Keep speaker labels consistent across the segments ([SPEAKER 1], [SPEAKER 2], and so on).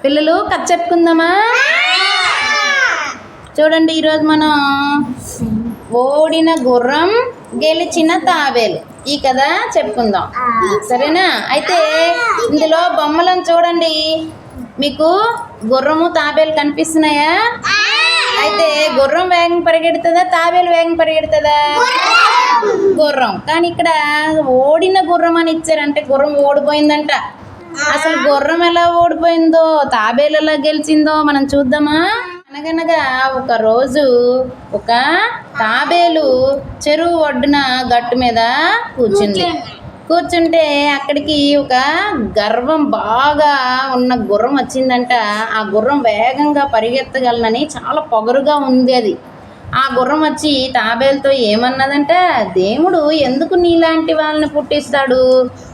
[SPEAKER 1] పిల్లలు కథ చెప్పుకుందామా? చూడండి, ఈరోజు మనం ఓడిన గుర్రం గెలిచిన తాబేలు ఈ కథ చెప్పుకుందాం, సరేనా? అయితే ఇందులో బొమ్మలను చూడండి, మీకు గుర్రము తాబేలు కనిపిస్తున్నాయా? అయితే గుర్రం వేగం పరిగెడుతుందా, తాబేలు వేగం పరిగెడుతుందా? గుర్రం. కానీ ఇక్కడ ఓడిన గుర్రం అని ఇచ్చారంటే గుర్రం ఓడిపోయిందంట. అసలు గుర్రం ఎలా ఓడిపోయిందో, తాబేలు ఎలా గెలిచిందో మనం చూద్దామా? అనగనగా ఒక రోజు ఒక తాబేలు చెరువు ఒడ్డున గట్టు మీద కూర్చుంటే అక్కడికి ఒక గర్వం బాగా ఉన్న గుర్రం వచ్చిందంట. ఆ గుర్రం వేగంగా పరిగెత్తగలనని చాలా పొగరుగా ఉంది అది. ఆ గుర్రం వచ్చి తాబేలుతో ఏమన్నదంట, దేవుడు ఎందుకు నీలాంటి వాళ్ళని పుట్టిస్తాడు,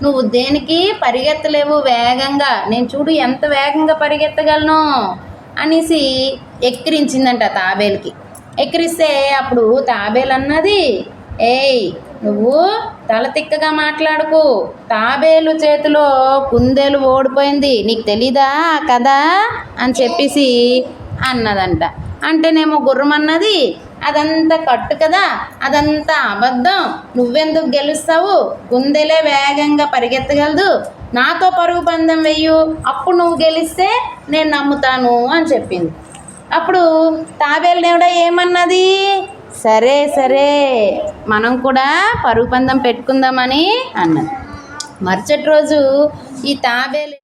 [SPEAKER 1] నువ్వు దేనికి పరిగెత్తలేవు వేగంగా, నేను చూడు ఎంత వేగంగా పరిగెత్తగలను అనేసి ఎక్కిరించిందంట తాబేలుకి. ఎక్కిరిస్తే అప్పుడు తాబేలు అన్నది, ఏయ్ నువ్వు తల తిక్కగా మాట్లాడుకు, తాబేలు చేతిలో కుందేలు ఓడిపోయింది, నీకు తెలీదా కదా అని చెప్పేసి అన్నదంట. అంటేనేమో గుర్రం అన్నది, అదంతా కట్టు కదా, అదంతా అబద్ధం, నువ్వెందుకు గెలుస్తావు, కుందేలే వేగంగా పరిగెత్తగలదు, నాతో పరుగు పందెం వెయ్యు, అప్పుడు నువ్వు గెలిస్తే నేను నమ్ముతాను అని చెప్పింది. అప్పుడు తాబేలు దేవుడా ఏమన్నది, సరే సరే మనం కూడా పరుగు పందెం పెట్టుకుందామని అన్నది. మరుసటి రోజు ఈ తాబేలు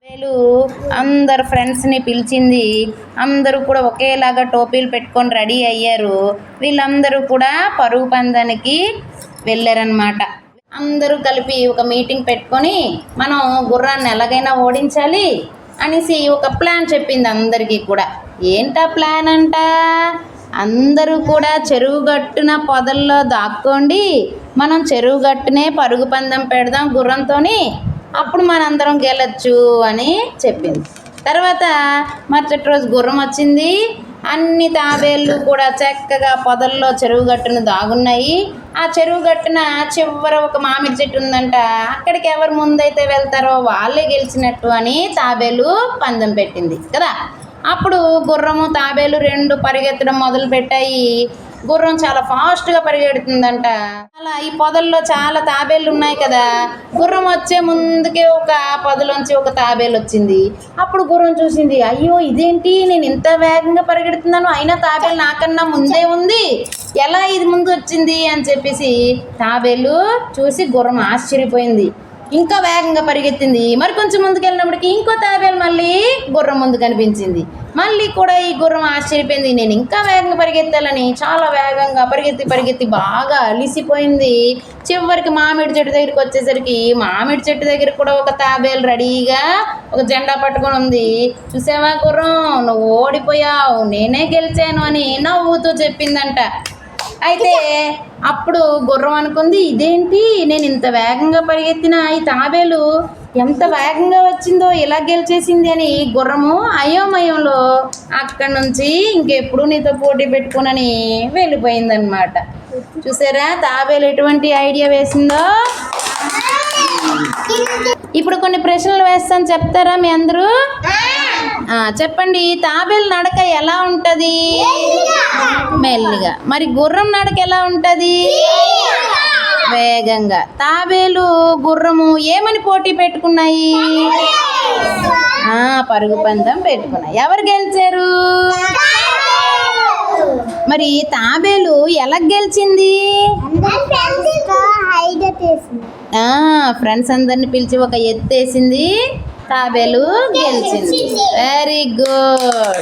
[SPEAKER 1] అందరు ఫ్రెండ్స్ని పిలిచింది. అందరూ కూడా ఒకేలాగా టోపీలు పెట్టుకొని రెడీ అయ్యారు. వీళ్ళందరూ కూడా పరుగు పందానికి వెళ్ళారనమాట. అందరూ కలిపి ఒక మీటింగ్ పెట్టుకొని మనం గుర్రాన్ని ఎలాగైనా ఓడించాలి అనేసి ఒక ప్లాన్ చెప్పింది అందరికీ కూడా. ఏంటా ప్లాన్ అంట, అందరూ కూడా చెరువు గట్టున పొదల్లో దాక్కోండి, మనం చెరువు గట్టునే పరుగు పందెం పెడదాం గుర్రంతోని, అప్పుడు మనందరం గెలచ్చు అని చెప్పింది. తర్వాత మరుసటి రోజు గుర్రం వచ్చింది. అన్ని తాబేళ్ళు కూడా చక్కగా పొదల్లో చెరువు గట్టున దాగున్నాయి. ఆ చెరువు గట్టున చివర ఒక మామిడి చెట్టు ఉందంట. అక్కడికి ఎవరు ముందైతే వెళ్తారో వాళ్ళే గెలిచినట్టు అని తాబేలు పందెం పెట్టింది కదా. అప్పుడు గుర్రము తాబేలు రెండు పరిగెత్తడం మొదలు పెట్టాయి. గుర్రం చాలా ఫాస్ట్గా పరిగెడుతుందంట. అలా ఈ పొదల్లో చాలా తాబేళ్ళు ఉన్నాయి కదా, గుర్రం వచ్చే ముందుకే ఒక పొదలోంచి ఒక తాబేలు వచ్చింది. అప్పుడు గుర్రం చూసింది, అయ్యో ఇదేంటి, నేను ఇంత వేగంగా పరిగెడుతున్నాను, అయినా తాబేలు నాకన్నా ముందే ఉంది, ఎలా ఇది ముందు వచ్చింది అని చెప్పేసి తాబేలు చూసి గుర్రం ఆశ్చర్యపోయింది. ఇంకా వేగంగా పరిగెత్తింది. మరి కొంచెం ముందుకు వెళ్ళినప్పటికీ ఇంకో తాబేలు మళ్ళీ గుర్రం ముందు కనిపించింది. మళ్ళీ కూడా ఈ గుర్రం ఆశ్చర్యపోయింది, నేను ఇంకా వేగంగా పరిగెత్తాలని చాలా వేగంగా పరిగెత్తి బాగా అలిసిపోయింది. చివరికి మామిడి చెట్టు దగ్గరికి వచ్చేసరికి మామిడి చెట్టు దగ్గర కూడా ఒక తాబేలు రెడీగా ఒక జెండా పట్టుకొని ఉంది. చూసావా గుర్రం, నువ్వు ఓడిపోయావు, నేనే గెలిచాను అని నవ్వుతూ చెప్పిందంట. అయితే అప్పుడు గుర్రం అనుకుంది, ఇదేంటి నేను ఇంత వేగంగా పరిగెత్తిన ఈ తాబేలు ఎంత వేగంగా వచ్చిందో, ఇలా గెలిచేసింది అని గుర్రము అయోమయంలో అక్కడి నుంచి ఇంకెప్పుడు నీతో పోటీ పెట్టుకోనని వెళ్ళిపోయిందనమాట. చూసారా తాబేలు ఎటువంటి ఐడియా వేసిందో. ఇప్పుడు కొన్ని ప్రశ్నలు వేస్తాను, చెప్తారా మీ అందరూ? చెప్పండి, తాబేలు నడక ఎలా ఉంటుంది? మెల్లిగా. మరి గుర్రం నడక ఎలా ఉంటుంది? వేగంగా. తాబేలు గుర్రము ఏమని పోటీ పెట్టుకున్నాయి? పరుగు పందెం పెట్టుకున్నాయి. ఎవరు గెలిచారు? మరి తాబేలు ఎలా గెలిచింది? ఫ్రెండ్స్ అందరిని పిలిచి ఒక ఎత్తేసింది, తాబేలు గెలిచింది. Very good.